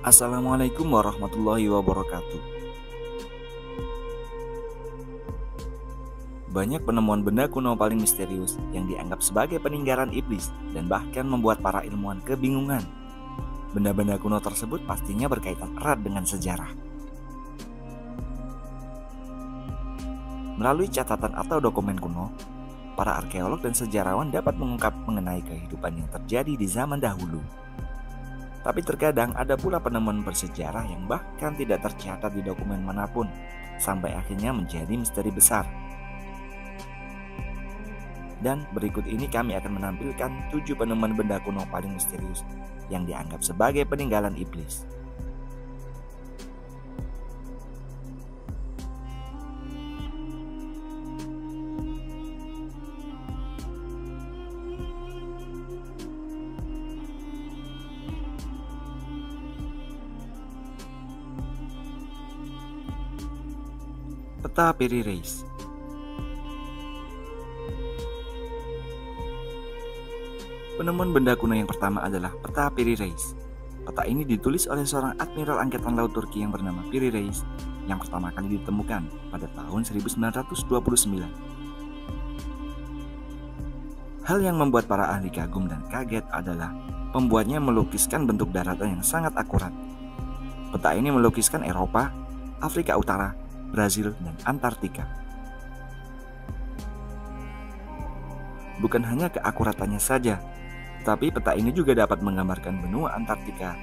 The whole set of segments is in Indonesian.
Assalamualaikum warahmatullahi wabarakatuh. Banyak penemuan benda kuno paling misterius yang dianggap sebagai peninggalan iblis dan bahkan membuat para ilmuwan kebingungan. Benda-benda kuno tersebut pastinya berkaitan erat dengan sejarah. Melalui catatan atau dokumen kuno, para arkeolog dan sejarawan dapat mengungkap mengenai kehidupan yang terjadi di zaman dahulu. Tapi terkadang ada pula penemuan bersejarah yang bahkan tidak tercatat di dokumen manapun, sampai akhirnya menjadi misteri besar. Dan berikut ini kami akan menampilkan 7 penemuan benda kuno paling misterius yang dianggap sebagai peninggalan iblis. Peta Piri Reis. Penemuan benda kuno yang pertama adalah peta Piri Reis. Peta ini ditulis oleh seorang admiral angkatan laut Turki yang bernama Piri Reis yang pertama kali ditemukan pada tahun 1929. Hal yang membuat para ahli kagum dan kaget adalah pembuatnya melukiskan bentuk daratan yang sangat akurat. Peta ini melukiskan Eropa, Afrika Utara, Brazil, dan Antartika. Bukan hanya keakuratannya saja, tapi peta ini juga dapat menggambarkan benua Antartika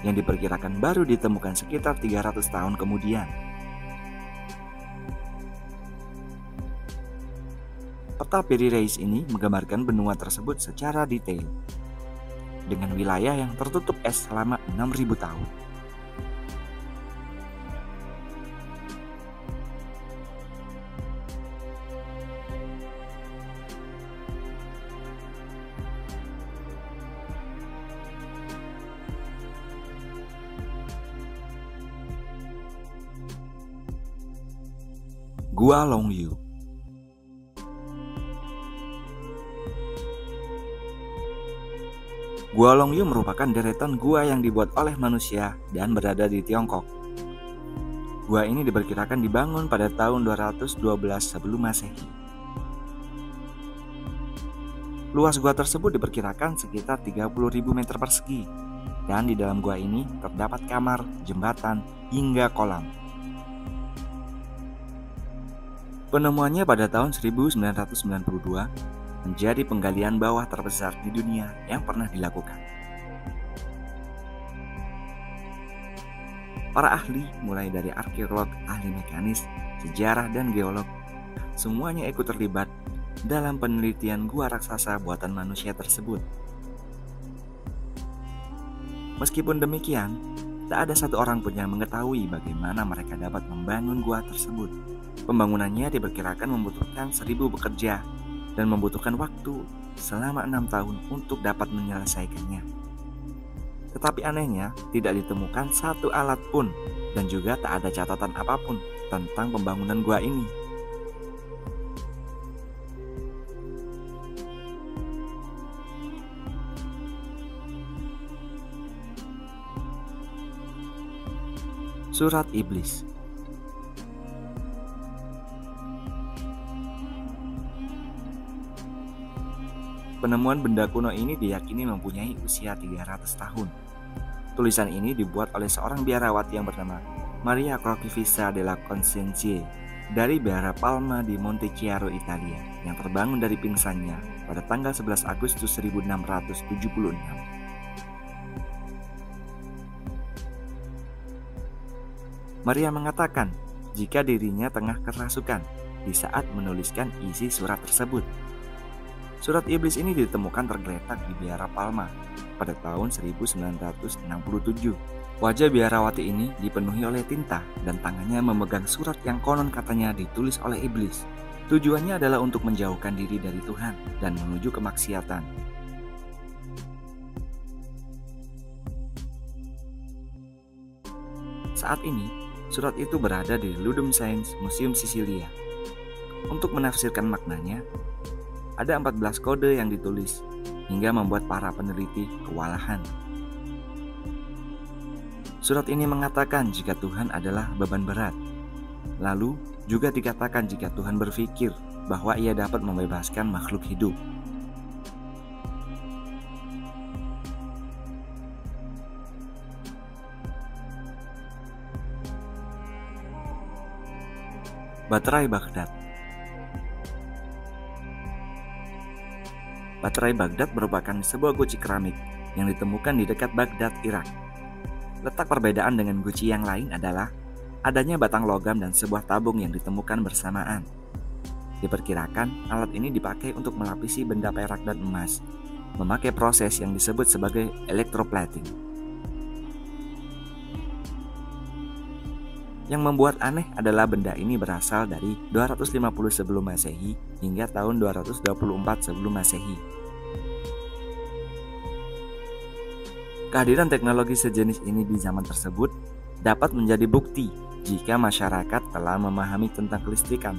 yang diperkirakan baru ditemukan sekitar 300 tahun kemudian. Peta Piri Reis ini menggambarkan benua tersebut secara detail, dengan wilayah yang tertutup es selama 6.000 tahun. Gua Longyu. Gua Longyu merupakan deretan gua yang dibuat oleh manusia dan berada di Tiongkok. Gua ini diperkirakan dibangun pada tahun 212 sebelum Masehi. Luas gua tersebut diperkirakan sekitar 30.000 meter persegi, dan di dalam gua ini terdapat kamar, jembatan, hingga kolam. Penemuannya pada tahun 1992 menjadi penggalian bawah terbesar di dunia yang pernah dilakukan. Para ahli, mulai dari arkeolog, ahli mekanis, sejarah, dan geolog, semuanya ikut terlibat dalam penelitian gua raksasa buatan manusia tersebut. Meskipun demikian, tak ada satu orang pun yang mengetahui bagaimana mereka dapat membangun gua tersebut. Pembangunannya diperkirakan membutuhkan 1.000 pekerja dan membutuhkan waktu selama 6 tahun untuk dapat menyelesaikannya. Tetapi anehnya, tidak ditemukan satu alat pun dan juga tak ada catatan apapun tentang pembangunan gua ini. Surat Iblis. Penemuan benda kuno ini diyakini mempunyai usia 300 tahun. Tulisan ini dibuat oleh seorang biarawati yang bernama Maria Crocifissa della Concenzie dari Biara Palma di Montechiaro, Italia, yang terbangun dari pingsannya pada tanggal 11 Agustus 1676. Maria mengatakan jika dirinya tengah kerasukan di saat menuliskan isi surat tersebut. Surat iblis ini ditemukan tergeletak di Biara Palma pada tahun 1967. Wajah biarawati ini dipenuhi oleh tinta dan tangannya memegang surat yang konon katanya ditulis oleh iblis. Tujuannya adalah untuk menjauhkan diri dari Tuhan dan menuju kemaksiatan. Saat ini, surat itu berada di Ludum Science Museum Sisilia. Untuk menafsirkan maknanya, ada 14 kode yang ditulis hingga membuat para peneliti kewalahan. Surat ini mengatakan jika Tuhan adalah beban berat. Lalu juga dikatakan jika Tuhan berpikir bahwa Ia dapat membebaskan makhluk hidup. Baterai Baghdad. Baterai Baghdad merupakan sebuah guci keramik yang ditemukan di dekat Baghdad, Irak. Letak perbedaan dengan guci yang lain adalah adanya batang logam dan sebuah tabung yang ditemukan bersamaan. Diperkirakan alat ini dipakai untuk melapisi benda perak dan emas, memakai proses yang disebut sebagai electroplating. Yang membuat aneh adalah benda ini berasal dari 250 sebelum Masehi hingga tahun 224 sebelum Masehi. Kehadiran teknologi sejenis ini di zaman tersebut dapat menjadi bukti jika masyarakat telah memahami tentang kelistrikan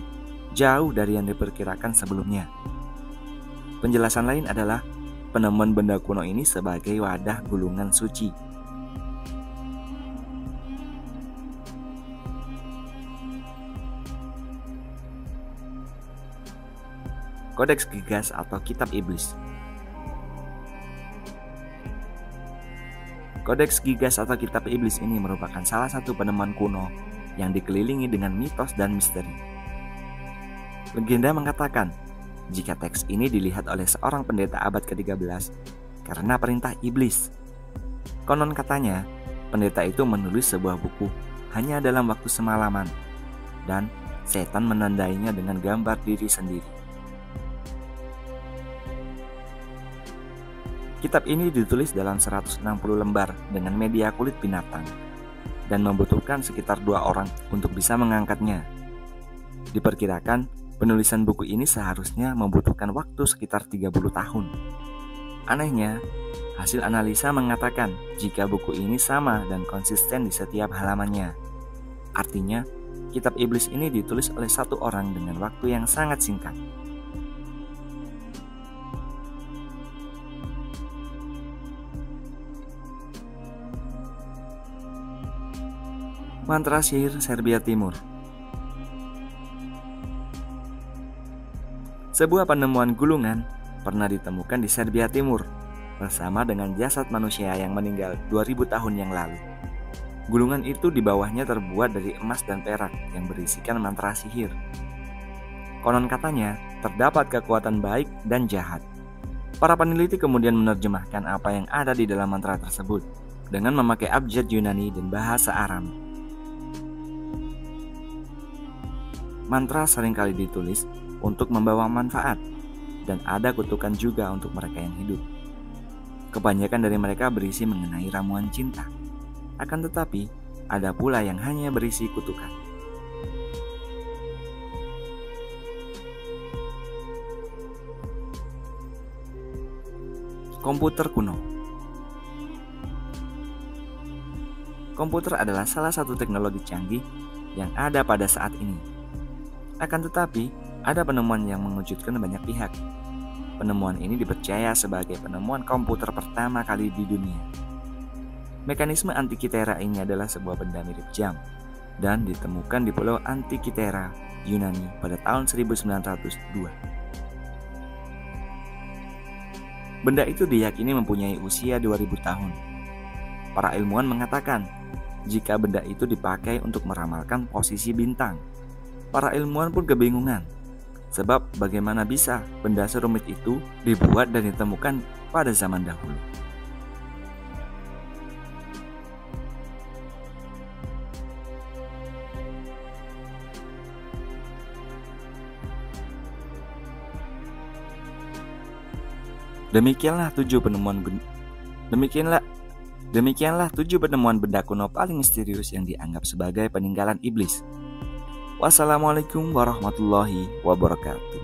jauh dari yang diperkirakan sebelumnya. Penjelasan lain adalah penemuan benda kuno ini sebagai wadah gulungan suci. Kodeks Gigas atau Kitab Iblis. Kodeks Gigas atau Kitab Iblis ini merupakan salah satu penemuan kuno yang dikelilingi dengan mitos dan misteri. Legenda mengatakan, jika teks ini dilihat oleh seorang pendeta abad ke-13 karena perintah iblis. Konon katanya, pendeta itu menulis sebuah buku hanya dalam waktu semalaman, dan setan menandainya dengan gambar diri sendiri. Kitab ini ditulis dalam 160 lembar dengan media kulit binatang dan membutuhkan sekitar 2 orang untuk bisa mengangkatnya. Diperkirakan penulisan buku ini seharusnya membutuhkan waktu sekitar 30 tahun. Anehnya, hasil analisa mengatakan jika buku ini sama dan konsisten di setiap halamannya. Artinya, Kitab Iblis ini ditulis oleh 1 orang dengan waktu yang sangat singkat. Mantra sihir Serbia Timur. Sebuah penemuan gulungan pernah ditemukan di Serbia Timur bersama dengan jasad manusia yang meninggal 2000 tahun yang lalu. Gulungan itu di bawahnya terbuat dari emas dan perak yang berisikan mantra sihir. Konon katanya terdapat kekuatan baik dan jahat. Para peneliti kemudian menerjemahkan apa yang ada di dalam mantra tersebut dengan memakai abjad Yunani dan bahasa Aram. Mantra seringkali ditulis untuk membawa manfaat, dan ada kutukan juga untuk mereka yang hidup. Kebanyakan dari mereka berisi mengenai ramuan cinta. Akan tetapi, ada pula yang hanya berisi kutukan. Komputer kuno. Komputer adalah salah satu teknologi canggih yang ada pada saat ini. Akan tetapi, ada penemuan yang mengejutkan banyak pihak. Penemuan ini dipercaya sebagai penemuan komputer pertama kali di dunia. Mekanisme Antikythera ini adalah sebuah benda mirip jam dan ditemukan di pulau Antikythera, Yunani pada tahun 1902. Benda itu diyakini mempunyai usia 2000 tahun. Para ilmuwan mengatakan, jika benda itu dipakai untuk meramalkan posisi bintang, para ilmuwan pun kebingungan, sebab bagaimana bisa benda serumit itu dibuat dan ditemukan pada zaman dahulu. Demikianlah 7 penemuan benda kuno paling misterius yang dianggap sebagai peninggalan iblis. Wassalamualaikum warahmatullahi wabarakatuh.